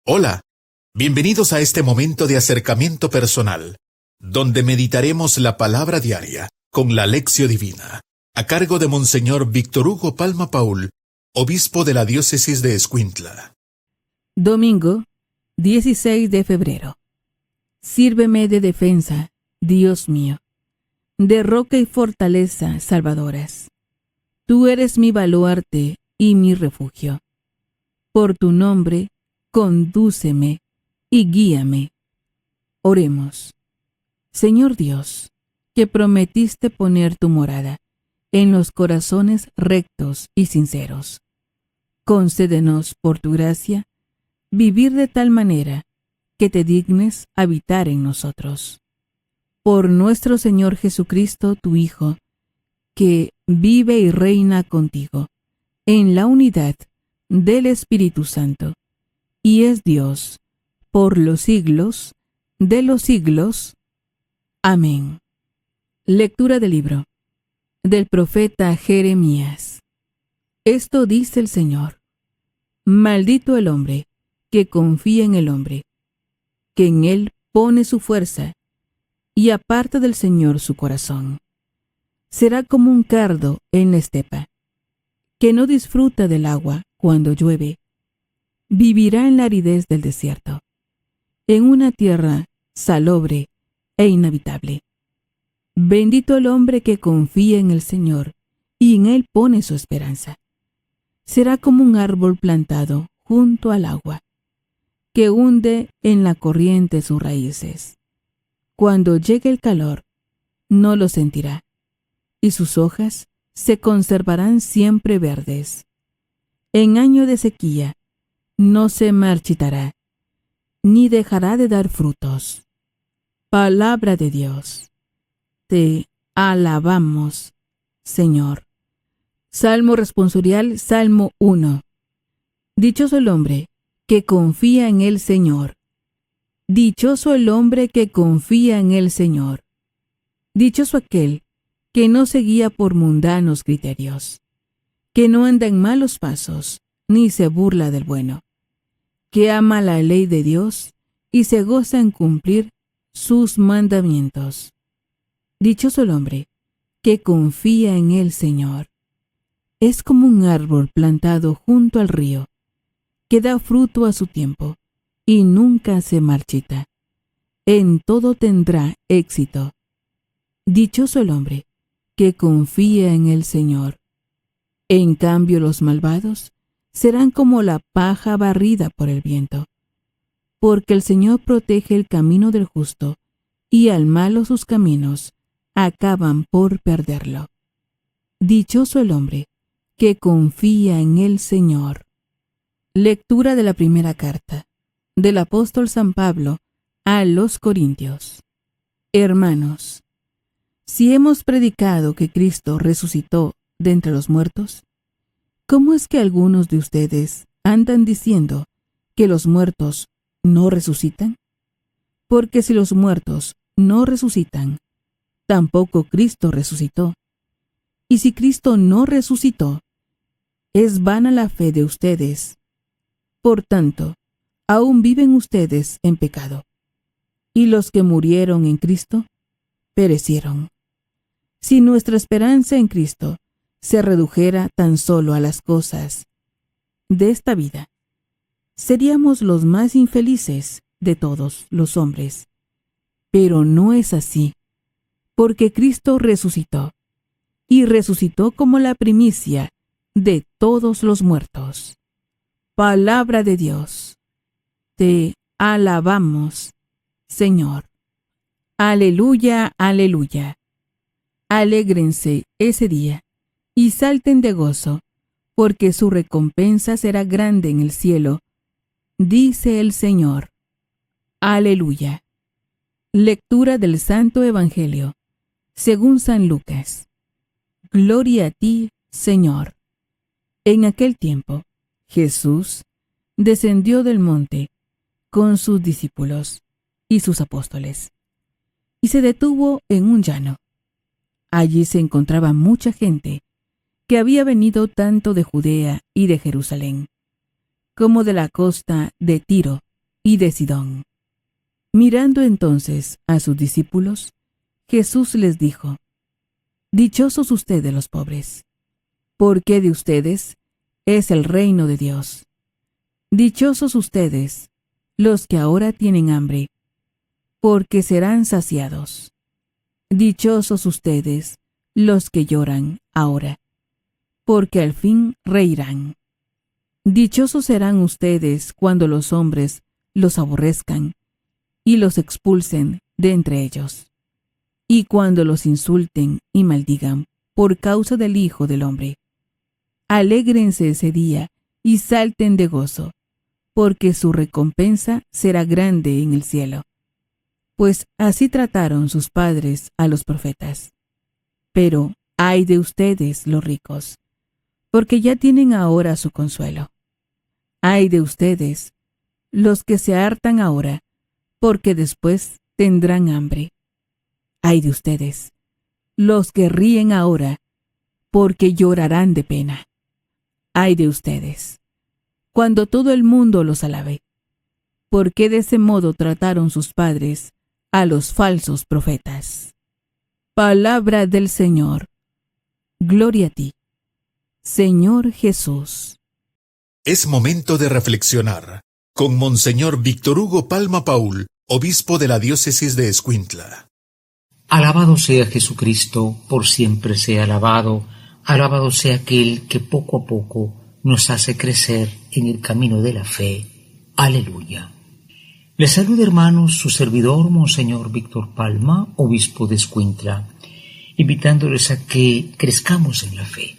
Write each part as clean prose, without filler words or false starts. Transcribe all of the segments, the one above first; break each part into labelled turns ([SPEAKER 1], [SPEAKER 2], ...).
[SPEAKER 1] Hola, bienvenidos a este momento de acercamiento personal, donde meditaremos la palabra diaria con la Lección Divina, a cargo de Monseñor Víctor Hugo Palma Paul, obispo de la diócesis de Escuintla.
[SPEAKER 2] Domingo, 16 de febrero. Sírveme de defensa, Dios mío, de roca y fortaleza salvadoras. Tú eres mi baluarte y mi refugio. Por tu nombre, condúceme y guíame. Oremos. Señor Dios, que prometiste poner tu morada en los corazones rectos y sinceros, concédenos por tu gracia vivir de tal manera que te dignes habitar en nosotros. Por nuestro Señor Jesucristo, tu Hijo, que vive y reina contigo en la unidad del Espíritu Santo, y es Dios por los siglos de los siglos. Amén. Lectura del libro del profeta Jeremías. Esto dice el Señor: Maldito el hombre que confía en el hombre, que en él pone su fuerza y aparta del Señor su corazón. Será como un cardo en la estepa, que no disfruta del agua cuando llueve. Vivirá en la aridez del desierto, en una tierra salobre e inhabitable. Bendito el hombre que confía en el Señor y en él pone su esperanza. Será como un árbol plantado junto al agua, que hunde en la corriente sus raíces. Cuando llegue el calor, no lo sentirá, y sus hojas se conservarán siempre verdes. En año de sequía, no se marchitará, ni dejará de dar frutos. Palabra de Dios. Te alabamos, Señor. Salmo responsorial, Salmo 1. Dichoso el hombre que confía en el Señor. Dichoso el hombre que confía en el Señor. Dichoso aquel que no se guía por mundanos criterios, que no anda en malos pasos, ni se burla del bueno, que ama la ley de Dios y se goza en cumplir sus mandamientos. Dichoso el hombre que confía en el Señor. Es como un árbol plantado junto al río, que da fruto a su tiempo y nunca se marchita. En todo tendrá éxito. Dichoso el hombre que confía en el Señor. En cambio, los malvados serán como la paja barrida por el viento, porque el Señor protege el camino del justo, y al malo sus caminos acaban por perderlo. Dichoso el hombre que confía en el Señor. Lectura de la primera carta del apóstol San Pablo a los Corintios. Hermanos, si hemos predicado que Cristo resucitó de entre los muertos, ¿cómo es que algunos de ustedes andan diciendo que los muertos no resucitan? Porque si los muertos no resucitan, tampoco Cristo resucitó. Y si Cristo no resucitó, es vana la fe de ustedes. Por tanto, aún viven ustedes en pecado. Y los que murieron en Cristo, perecieron. Si nuestra esperanza en Cristo se redujera tan solo a las cosas de esta vida, seríamos los más infelices de todos los hombres. Pero no es así, porque Cristo resucitó, y resucitó como la primicia de todos los muertos. Palabra de Dios. Te alabamos, Señor. Aleluya, aleluya. Alégrense ese día y salten de gozo, porque su recompensa será grande en el cielo, dice el Señor. Aleluya. Lectura del Santo Evangelio según San Lucas. Gloria a ti, Señor. En aquel tiempo, Jesús descendió del monte con sus discípulos y sus apóstoles, y se detuvo en un llano. Allí se encontraba mucha gente que había venido tanto de Judea y de Jerusalén, como de la costa de Tiro y de Sidón. Mirando entonces a sus discípulos, Jesús les dijo: Dichosos ustedes los pobres, porque de ustedes es el reino de Dios. Dichosos ustedes, los que ahora tienen hambre, porque serán saciados. Dichosos ustedes, los que lloran ahora, porque al fin reirán. Dichosos serán ustedes cuando los hombres los aborrezcan y los expulsen de entre ellos, y cuando los insulten y maldigan por causa del Hijo del Hombre. Alégrense ese día y salten de gozo, porque su recompensa será grande en el cielo. Pues así trataron sus padres a los profetas. Pero ay de ustedes, los ricos, porque ya tienen ahora su consuelo. Ay de ustedes, los que se hartan ahora, porque después tendrán hambre. Ay de ustedes, los que ríen ahora, porque llorarán de pena. Ay de ustedes, cuando todo el mundo los alabe, porque de ese modo trataron sus padres a los falsos profetas. Palabra del Señor. Gloria a ti, Señor Jesús.
[SPEAKER 1] Es momento de reflexionar con Monseñor Víctor Hugo Palma Paul, obispo de la diócesis de Escuintla.
[SPEAKER 3] Alabado sea Jesucristo, por siempre sea alabado. Alabado sea aquel que poco a poco nos hace crecer en el camino de la fe. Aleluya. Les saluda, hermanos, su servidor, Monseñor Víctor Palma, obispo de Escuintla, invitándoles a que crezcamos en la fe.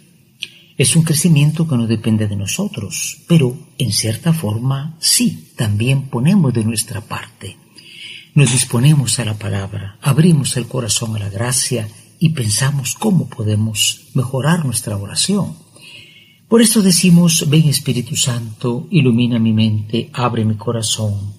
[SPEAKER 3] Es un crecimiento que no depende de nosotros, pero en cierta forma sí, también ponemos de nuestra parte. Nos disponemos a la palabra, abrimos el corazón a la gracia y pensamos cómo podemos mejorar nuestra oración. Por esto decimos: ven Espíritu Santo, ilumina mi mente, abre mi corazón,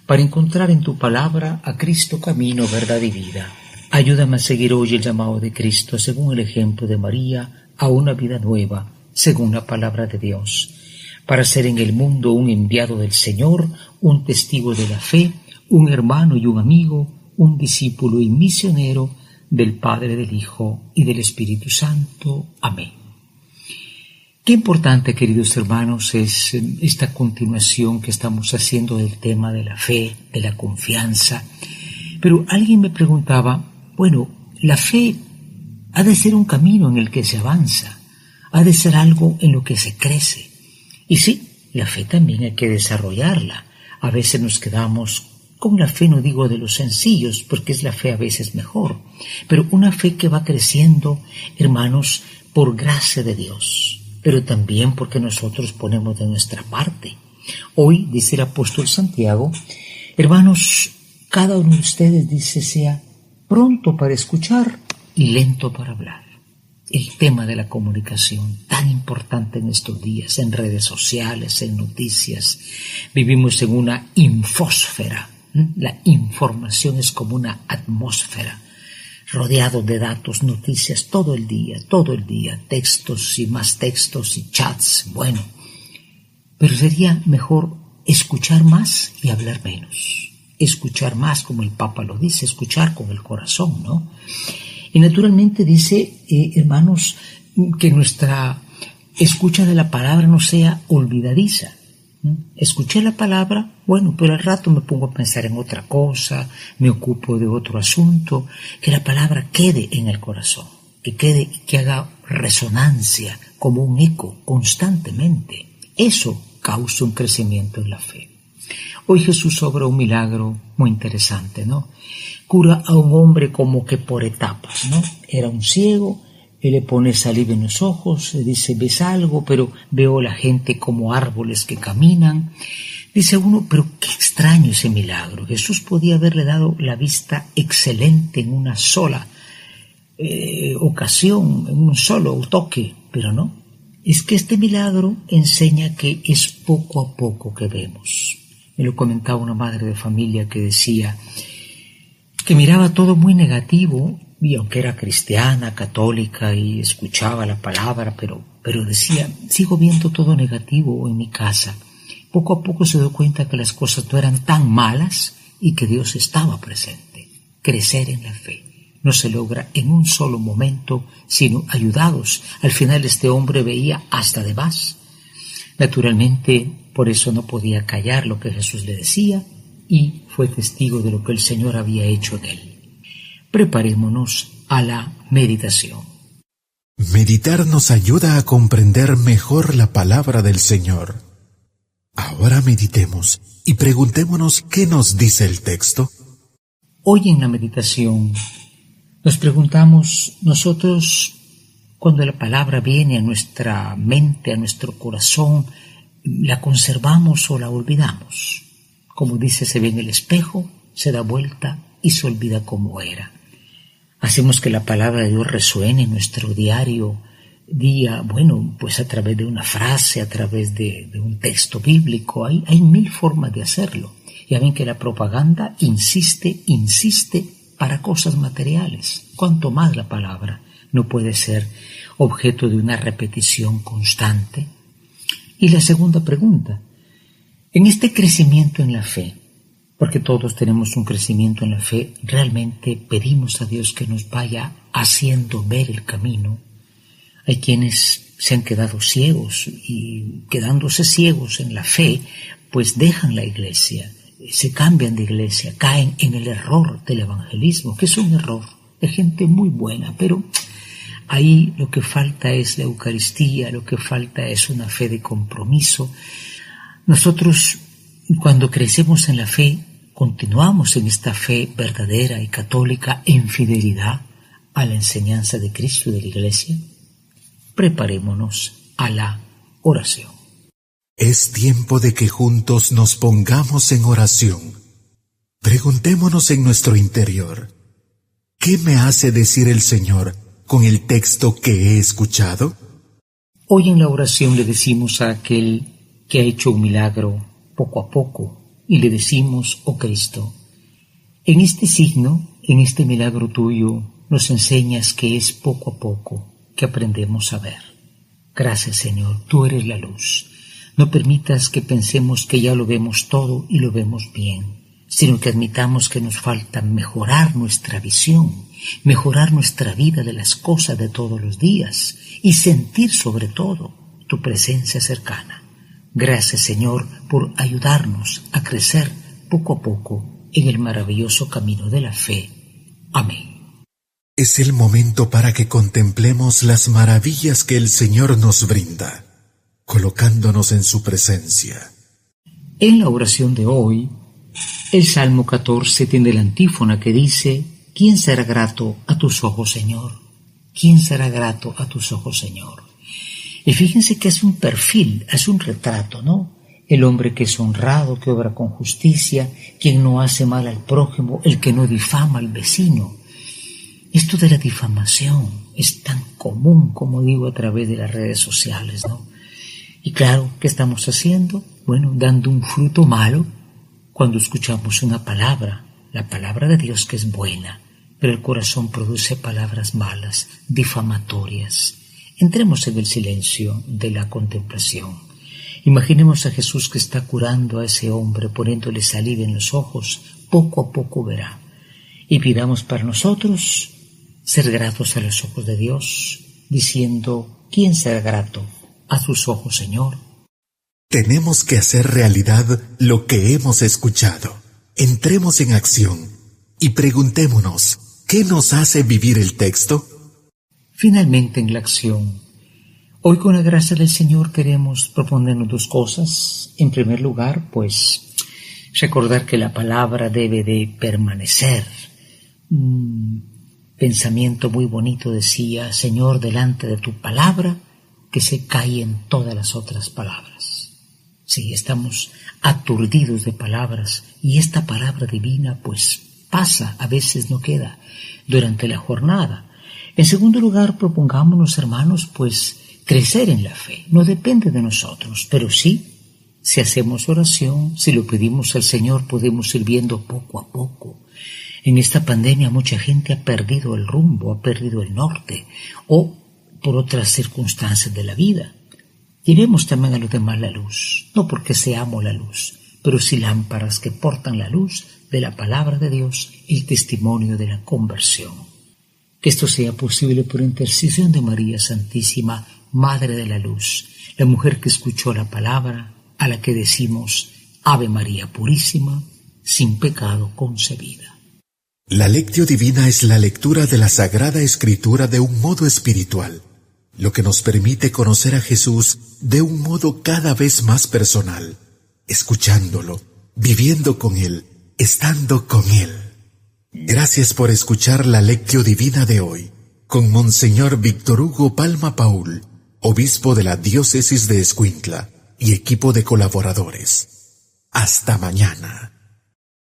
[SPEAKER 3] para encontrar en tu palabra a Cristo camino, verdad y vida. Ayúdame a seguir hoy el llamado de Cristo, según el ejemplo de María, a una vida nueva, según la palabra de Dios, para ser en el mundo un enviado del Señor, un testigo de la fe, un hermano y un amigo, un discípulo y misionero del Padre, del Hijo y del Espíritu Santo. Amén. Qué importante, queridos hermanos, es esta continuación que estamos haciendo del tema de la fe, de la confianza. Pero alguien me preguntaba, bueno, la fe ha de ser un camino en el que se avanza, ha de ser algo en lo que se crece. Y sí, la fe también hay que desarrollarla. A veces nos quedamos con la fe, no digo de los sencillos, porque es la fe a veces mejor, pero una fe que va creciendo, hermanos, por gracia de Dios, pero también porque nosotros ponemos de nuestra parte. Hoy, dice el apóstol Santiago, hermanos, cada uno de ustedes, dice, sea pronto para escuchar y lento para hablar. El tema de la comunicación, tan importante en estos días, en redes sociales, en noticias. Vivimos en una infósfera. La información es como una atmósfera, rodeado de datos, noticias todo el día, textos y más textos y chats. Bueno, pero sería mejor escuchar más y hablar menos. Escuchar más, como el Papa lo dice, escuchar con el corazón, ¿no? Y naturalmente dice, hermanos, que nuestra escucha de la palabra no sea olvidadiza. Escuché la palabra, bueno, pero al rato me pongo a pensar en otra cosa, me ocupo de otro asunto. Que la palabra quede en el corazón, que quede y que haga resonancia como un eco constantemente. Eso causa un crecimiento en la fe. Hoy Jesús obra un milagro muy interesante, ¿no? Cura a un hombre como que por etapas, ¿no? Era un ciego, él le pone saliva en los ojos, le dice, ¿ves algo? Pero veo la gente como árboles que caminan. Dice uno, pero qué extraño ese milagro. Jesús podía haberle dado la vista excelente en una sola ocasión, en un solo toque, pero no. Es que este milagro enseña que es poco a poco que vemos. Me lo comentaba una madre de familia que decía que miraba todo muy negativo, y aunque era cristiana, católica y escuchaba la palabra, pero decía, sigo viendo todo negativo en mi casa. Poco a poco se dio cuenta que las cosas no eran tan malas y que Dios estaba presente. Crecer en la fe no se logra en un solo momento, sino ayudados. Al final este hombre veía hasta de más. Naturalmente, por eso no podía callar lo que Jesús le decía y fue testigo de lo que el Señor había hecho en él. Preparémonos a la meditación.
[SPEAKER 1] Meditar nos ayuda a comprender mejor la palabra del Señor. Ahora meditemos y preguntémonos qué nos dice el texto.
[SPEAKER 3] Hoy en la meditación nos preguntamos nosotros, cuando la palabra viene a nuestra mente, a nuestro corazón, ¿la conservamos o la olvidamos? Como dice, se ve en el espejo, se da vuelta y se olvida cómo era. Hacemos que la palabra de Dios resuene en nuestro diario día, pues a través de una frase, a través de un texto bíblico. Hay mil formas de hacerlo. Ya ven que la propaganda insiste para cosas materiales. Cuanto más la palabra no puede ser objeto de una repetición constante. Y la segunda pregunta, en este crecimiento en la fe, porque todos tenemos un crecimiento en la fe, realmente pedimos a Dios que nos vaya haciendo ver el camino. Hay quienes se han quedado ciegos y quedándose ciegos en la fe, pues dejan la iglesia, se cambian de iglesia, caen en el error del evangelismo, que es un error de gente muy buena, pero ahí lo que falta es la Eucaristía, lo que falta es una fe de compromiso. Nosotros, cuando crecemos en la fe, continuamos en esta fe verdadera y católica en fidelidad a la enseñanza de Cristo y de la Iglesia. Preparémonos a la oración.
[SPEAKER 1] Es tiempo de que juntos nos pongamos en oración. Preguntémonos en nuestro interior, ¿qué me hace decir el Señor con el texto que he escuchado?
[SPEAKER 3] Hoy en la oración le decimos a aquel que ha hecho un milagro poco a poco y le decimos, oh Cristo, en este signo, en este milagro tuyo, nos enseñas que es poco a poco que aprendemos a ver. Gracias, Señor, tú eres la luz. No permitas que pensemos que ya lo vemos todo y lo vemos bien, sino que admitamos que nos falta mejorar nuestra visión, mejorar nuestra vida de las cosas de todos los días y sentir sobre todo tu presencia cercana. Gracias, Señor, por ayudarnos a crecer poco a poco en el maravilloso camino de la fe. Amén.
[SPEAKER 1] Es el momento para que contemplemos las maravillas que el Señor nos brinda, colocándonos en su presencia.
[SPEAKER 3] En la oración de hoy, el Salmo 14 tiene la antífona que dice, ¿quién será grato a tus ojos, Señor? ¿Quién será grato a tus ojos, Señor? Y fíjense que es un perfil, es un retrato, ¿no? El hombre que es honrado, que obra con justicia, quien no hace mal al prójimo, el que no difama al vecino. Esto de la difamación es tan común, como digo, a través de las redes sociales, ¿no? Y claro, ¿qué estamos haciendo? Bueno, dando un fruto malo cuando escuchamos una palabra, la palabra de Dios que es buena, pero el corazón produce palabras malas, difamatorias. Entremos en el silencio de la contemplación. Imaginemos a Jesús que está curando a ese hombre, poniéndole saliva en los ojos, poco a poco verá. Y pidamos para nosotros ser gratos a los ojos de Dios, diciendo, ¿quién será grato a tus ojos, Señor?
[SPEAKER 1] Tenemos que hacer realidad lo que hemos escuchado. Entremos en acción y preguntémonos, ¿qué nos hace vivir el texto?
[SPEAKER 3] Finalmente en la acción. Hoy con la gracia del Señor queremos proponernos dos cosas. En primer lugar, pues, recordar que la palabra debe de permanecer. Pensamiento muy bonito decía, Señor, delante de tu palabra, que se caen todas las otras palabras. Sí, estamos aturdidos de palabras y esta palabra divina pues pasa, a veces no queda durante la jornada. En segundo lugar, propongámonos, hermanos, pues crecer en la fe. No depende de nosotros, pero sí, si hacemos oración, si lo pedimos al Señor, podemos ir viendo poco a poco. En esta pandemia mucha gente ha perdido el rumbo, ha perdido el norte, o por otras circunstancias de la vida. Llevemos también a los demás la luz, no porque seamos la luz, pero sí lámparas que portan la luz de la palabra de Dios, el testimonio de la conversión. Que esto sea posible por intercesión de María Santísima, Madre de la Luz, la mujer que escuchó la palabra, a la que decimos Ave María Purísima, sin pecado concebida.
[SPEAKER 1] La Lectio Divina es la lectura de la Sagrada Escritura de un modo espiritual, lo que nos permite conocer a Jesús de un modo cada vez más personal, escuchándolo, viviendo con Él, estando con Él. Gracias por escuchar la Lectio Divina de hoy, con Monseñor Víctor Hugo Palma Paul, obispo de la Diócesis de Escuintla, y equipo de colaboradores. Hasta mañana.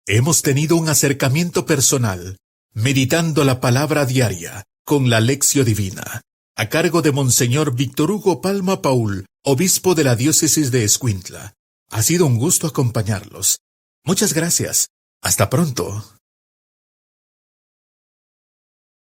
[SPEAKER 1] Hemos tenido un acercamiento personal, meditando la palabra diaria, con la Lectio Divina, a cargo de Monseñor Víctor Hugo Palma Paul, obispo de la Diócesis de Escuintla. Ha sido un gusto acompañarlos. Muchas gracias. Hasta pronto.